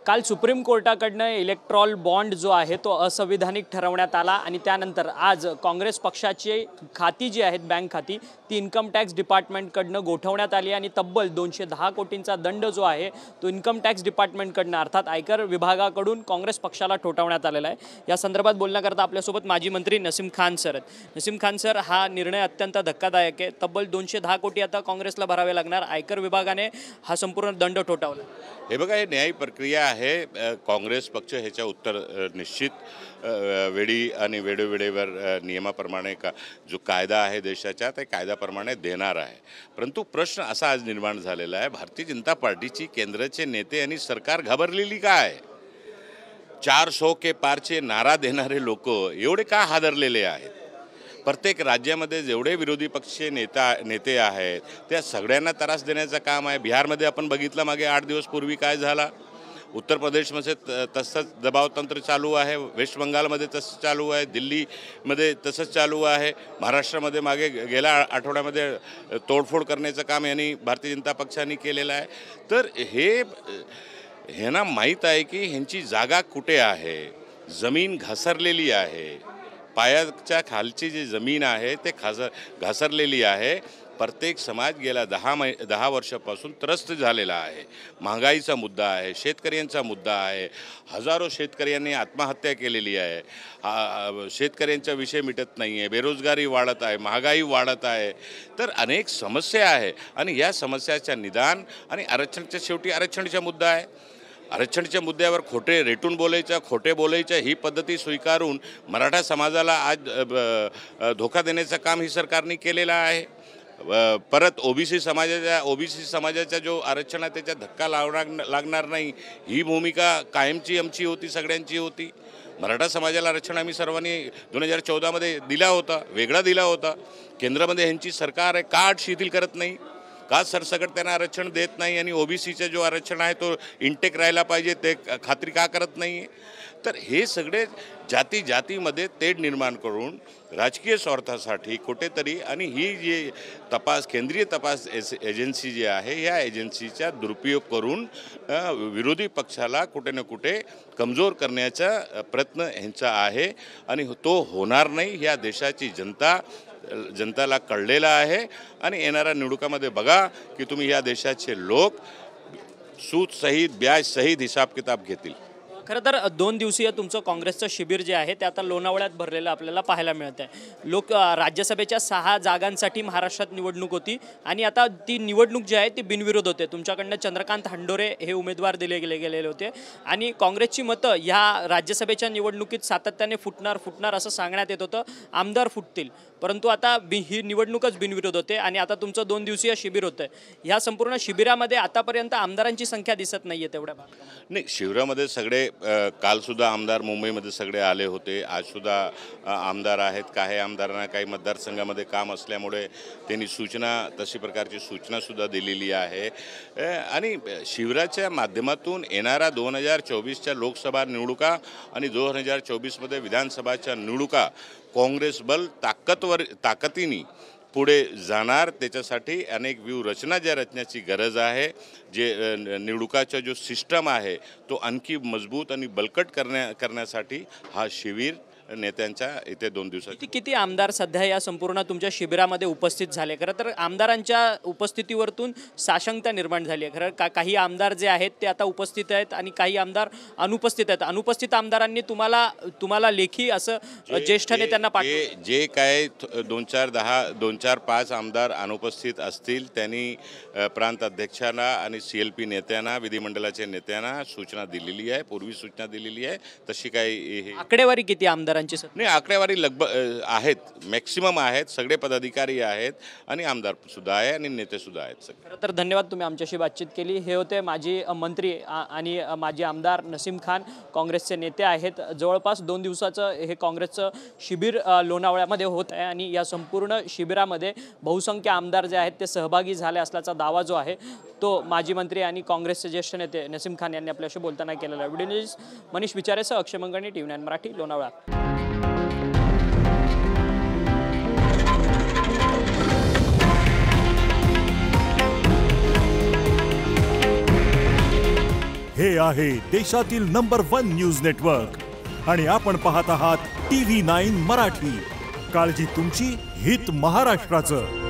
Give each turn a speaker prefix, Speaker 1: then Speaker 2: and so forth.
Speaker 1: काल supreme कोर्टाकडनं Electral bond जो आहे तो असंविधानिक ठरवण्यात आला आणि त्यानंतर आज काँग्रेस पक्षाची खाती जी आहेत बँक खाती ती इन्कम टॅक्स डिपार्टमेंटकडनं गोठवण्यात आली आणि तब्बल 210 कोटींचा दंड जो आहे तो इन्कम टॅक्स डिपार्टमेंटकडनं अर्थात आयकर विभागाकडून काँग्रेस पक्षाला ठोठावण्यात आलेला आहे। या संदर्भात बोलण्याकरता आपल्यासोबत माजी मंत्री नसीम खान सर आहेत। नसीम खान सर, हा निर्णय अत्यंत धक्कादायक आहे। तब्बल 210 कोटी आता काँग्रेसला भरावे लागणार, आयकर विभागाने हा संपूर्ण दंड ठोठावला।
Speaker 2: हे बघा, हे न्यायी प्रक्रिया आहे। काँग्रेस पक्ष ह्याच्या उत्तर निश्चित वेळी आणि वेळोवेळेवर नियमाप्रमाणे जो कायदा आहे देशाच्या त्या कायद्याप्रमाणे देणार आहे। परंतु प्रश्न असा आज निर्माण झालेला आहे, भारतीय जनता पार्टीची केंद्राचे नेते आणि सरकार घाबरलेली का आहे? 400 के पारचे नारा देणारे लोक एवढे का हादरलेले आहेत? प्रत्येक राज्यामध्ये जेवढे विरोधी पक्षीय नेते आहेत त्या सगळ्यांना त्रास देण्याचं काम आहे। बिहारमध्ये आपण बघितलं मागे 8 दिवस पूर्वी काय झाला, उत्तर प्रदेशमध्ये तसंच दबावतंत्र चालू आहे, वेस्ट बंगालमध्ये तसंच चालू आहे, दिल्लीमध्ये तसंच चालू आहे, महाराष्ट्रामध्ये मागे गेल्या आठवड्यामध्ये तोडफोड करण्याचं काम यांनी भारतीय जनता पक्षाने केलेलं आहे। तर ह्यांना माहीत आहे की ह्यांची जागा कुठे आहे, जमीन घसरलेली आहे, पायाच्या खालची जी जमीन आहे ते घसरलेली आहे। प्रत्येक समाज गेल्या 10 वर्षापासून त्रस्त झालेला आहे। महागाईचा मुद्दा आहे, शेतकऱ्यांचा मुद्दा आहे, हजारो शेतकऱ्यांनी आत्महत्या केलेली आहे, शेतकऱ्यांचा विषय मिटत नाही आहे, बेरोजगारी वाढत आहे, महागाई वाढत आहे। तर अनेक समस्या आहे आणि या समस्याच्या निदान आणि आरक्षणाच्या शेवटी आरक्षणाचा मुद्दा आहे। आरक्षणाच्या मुद्द्यावर खोटे रेटून बोलायचं, खोटे बोलायचं ही पद्धती स्वीकारून मराठा समाजाला आज धोका देण्याचं काम ही सरकारने केलेलं आहे। परत ओबीसी समाजाच्या जो आरक्षण आहे त्याचा धक्का लागणार नाही ही भूमिका कायमची आमची होती, सगळ्यांची होती। मराठा समाजाला आरक्षण आम्ही सर्वांनी 2014 दिला होता, वेगळा दिला होता। केंद्रामध्ये ह्यांची सरकार आहे का शिथिल करत नाही, का सरसकट त्यांना आरक्षण देत नाही आणि ओबीसीचं जो आरक्षण आहे तो इंटेक राहायला पाहिजे ते खात्री का करत नाही? तर हे सगळे जातीमध्ये तेढ निर्माण करून राजकीय स्वार्थासाठी कुठेतरी आणि ही जी केंद्रीय तपास एजन्सी जी आहे या एजन्सीचा दुरुपयोग करून विरोधी पक्षाला कुठे ना कुठे कमजोर करण्याचा प्रयत्न ह्यांचा आहे आणि तो होणार नाही। या देशाची जनताला कळलेला आहे आणि येणाऱ्या निवडणुकामध्ये बघा की तुम्ही या देशाचे लोक सूद सहित ब्याज सहित हिसाब किताब घेतील।
Speaker 1: खरं तर 2 दिवसीय तुमचं काँग्रेसचं शिबिर जे आहे ते आता लोणावळ्यात भरलेलं आपल्याला पाहायला मिळत आहे। राज्यसभेच्या 6 जागांसाठी महाराष्ट्रात निवडणूक होती आणि आता ती निवडणूक जी आहे ती बिनविरोध होते। तुमच्याकडनं चंद्रकांत हंडोरे हे उमेदवार दिले गेलेले होते आणि काँग्रेसची मतं ह्या राज्यसभेच्या निवडणुकीत सातत्याने फुटणार असं सांगण्यात येत होतं, आमदार फुटतील। परंतु आता ही निवडणूकच बिनविरोध होते आणि आता तुमचं 2 दिवसीय शिबिर होतं। ह्या संपूर्ण शिबिरामध्ये आतापर्यंत आमदारांची संख्या दिसत नाही आहे तेवढ्या
Speaker 2: नाही। शिबिरामध्ये सगळे कालसुद्धा आमदार मुंबईमध्ये सगळे आले होते, आजसुद्धा आमदार आहेत। काही आमदारांना काही मतदारसंघामध्ये काम असल्यामुळे त्यांनी तशी प्रकारची सूचनासुद्धा दिलेली आहे आणि शिबिराच्या माध्यमातून येणारा 2024च्या लोकसभा निवडणुका आणि 2024मध्ये विधानसभाच्या निवडणुका काँग्रेस बल ताकदीने पुढे जाणार। त्याच्यासाठी अनेक व्यूहरचना ज्या रचण्याची गरज आहे, जे निवडणुकाचा जो सिस्टम आहे तो आणखी मजबूत आणि बळकट करण्यासाठी हा शिबिर नेत्यांच्या इथे 2 दिवसात।
Speaker 1: किती आमदार सध्या या संपूर्ण तुमच्या शिबिरामध्ये उपस्थित झाले? खरं तर आमदारांच्या उपस्थितीवरतून साशंकता निर्माण झाली आहे। खरं काही आमदार जे आहेत ते आता उपस्थित आहेत आणि काही आमदार अनुपस्थित आहेत। अनुपस्थित आमदारांनी तुम्हाला लेखी असं ज्येष्ठ नेत्यांना पाठवलं?
Speaker 2: जे काय 2-4-5 आमदार अनुपस्थित असतील त्यांनी प्रांत अध्यक्षांना आणि CLP नेत्यांना, विधिमंडळाच्या नेत्यांना सूचना दिलेली आहे, पूर्वी सूचना दिलेली आहे। तशी काही
Speaker 1: आकडेवारी किती आमदार
Speaker 2: नाही, आकडेवारी आहेत, मॅक्सिमम आहेत, सगळे पदाधिकारी आहेत आणि आमदार सुद्धा आहे आणि नेते सुद्धा आहेत।
Speaker 1: खरं तर धन्यवाद, तुम्ही आमच्याशी बातचीत केली। हे होते माजी मंत्री आणि माजी आमदार नसीम खान, काँग्रेसचे नेते आहेत। जवळपास 2 दिवसाचं हे काँग्रेसचं शिबिर लोणावळ्यामध्ये होत आहे आणि या संपूर्ण शिबिरामध्ये बहुसंख्य आमदार जे आहेत ते सहभागी झाले असल्याचा दावा जो आहे तो माजी मंत्री आणि काँग्रेसचे ज्येष्ठ नेते नसीम खान यांनी आपल्याशी बोलताना केलेला आहे। व्हिडिओ न्यूज मनीष विचारेसह अक्षय मंगणी, TV9 मराठी, लोणावळा।
Speaker 3: हे आहे देशातील नंबर 1 न्यूज नेटवर्क आणि आपण पाहत आहात TV9 मराठी. काळजी तुमची, हित महाराष्ट्राचं.